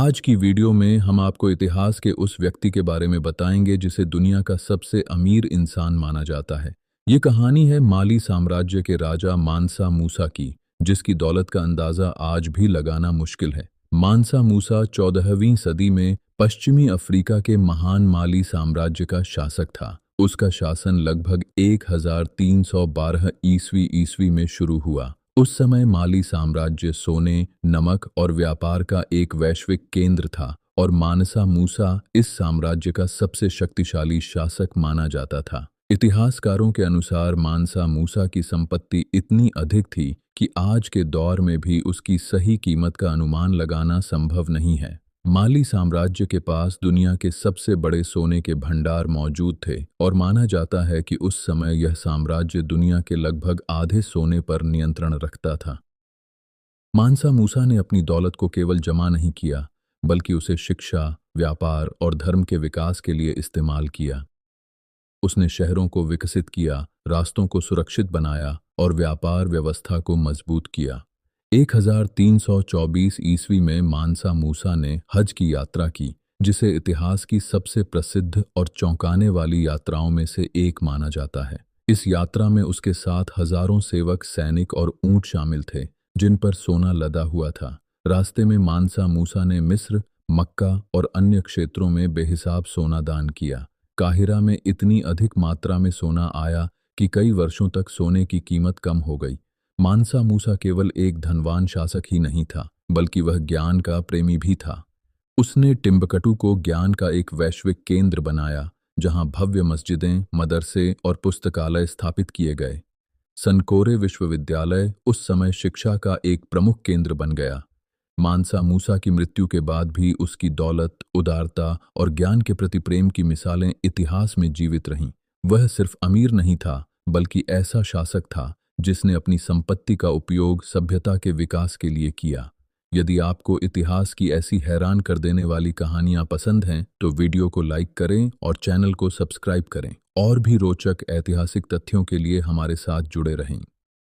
आज की वीडियो में हम आपको इतिहास के उस व्यक्ति के बारे में बताएंगे जिसे दुनिया का सबसे अमीर इंसान माना जाता है। ये कहानी है माली साम्राज्य के राजा मानसा मूसा की, जिसकी दौलत का अंदाज़ा आज भी लगाना मुश्किल है। मानसा मूसा 14वीं सदी में पश्चिमी अफ्रीका के महान माली साम्राज्य का शासक था। उसका शासन लगभग 1312 ईस्वी में शुरू हुआ। उस समय माली साम्राज्य सोने, नमक और व्यापार का एक वैश्विक केंद्र था और मानसा मूसा इस साम्राज्य का सबसे शक्तिशाली शासक माना जाता था। इतिहासकारों के अनुसार मानसा मूसा की संपत्ति इतनी अधिक थी कि आज के दौर में भी उसकी सही कीमत का अनुमान लगाना संभव नहीं है। माली साम्राज्य के पास दुनिया के सबसे बड़े सोने के भंडार मौजूद थे और माना जाता है कि उस समय यह साम्राज्य दुनिया के लगभग आधे सोने पर नियंत्रण रखता था। मानसा मूसा ने अपनी दौलत को केवल जमा नहीं किया, बल्कि उसे शिक्षा, व्यापार और धर्म के विकास के लिए इस्तेमाल किया। उसने शहरों को विकसित किया, रास्तों को सुरक्षित बनाया और व्यापार व्यवस्था को मजबूत किया। 1324 ईस्वी में मानसा मूसा ने हज की यात्रा की, जिसे इतिहास की सबसे प्रसिद्ध और चौंकाने वाली यात्राओं में से एक माना जाता है। इस यात्रा में उसके साथ हजारों सेवक, सैनिक और ऊंट शामिल थे, जिन पर सोना लदा हुआ था। रास्ते में मानसा मूसा ने मिस्र, मक्का और अन्य क्षेत्रों में बेहिसाब सोना दान किया। काहिरा में इतनी अधिक मात्रा में सोना आया कि कई वर्षों तक सोने की कीमत कम हो गई। मानसा मूसा केवल एक धनवान शासक ही नहीं था, बल्कि वह ज्ञान का प्रेमी भी था। उसने टिम्बकटू को ज्ञान का एक वैश्विक केंद्र बनाया, जहां भव्य मस्जिदें, मदरसे और पुस्तकालय स्थापित किए गए। सनकोरे विश्वविद्यालय उस समय शिक्षा का एक प्रमुख केंद्र बन गया। मानसा मूसा की मृत्यु के बाद भी उसकी दौलत, उदारता और ज्ञान के प्रति प्रेम की मिसालें इतिहास में जीवित रहीं। वह सिर्फ अमीर नहीं था, बल्कि ऐसा शासक था जिसने अपनी संपत्ति का उपयोग सभ्यता के विकास के लिए किया। यदि आपको इतिहास की ऐसी हैरान कर देने वाली कहानियां पसंद हैं, तो वीडियो को लाइक करें और चैनल को सब्सक्राइब करें। और भी रोचक ऐतिहासिक तथ्यों के लिए हमारे साथ जुड़े रहें।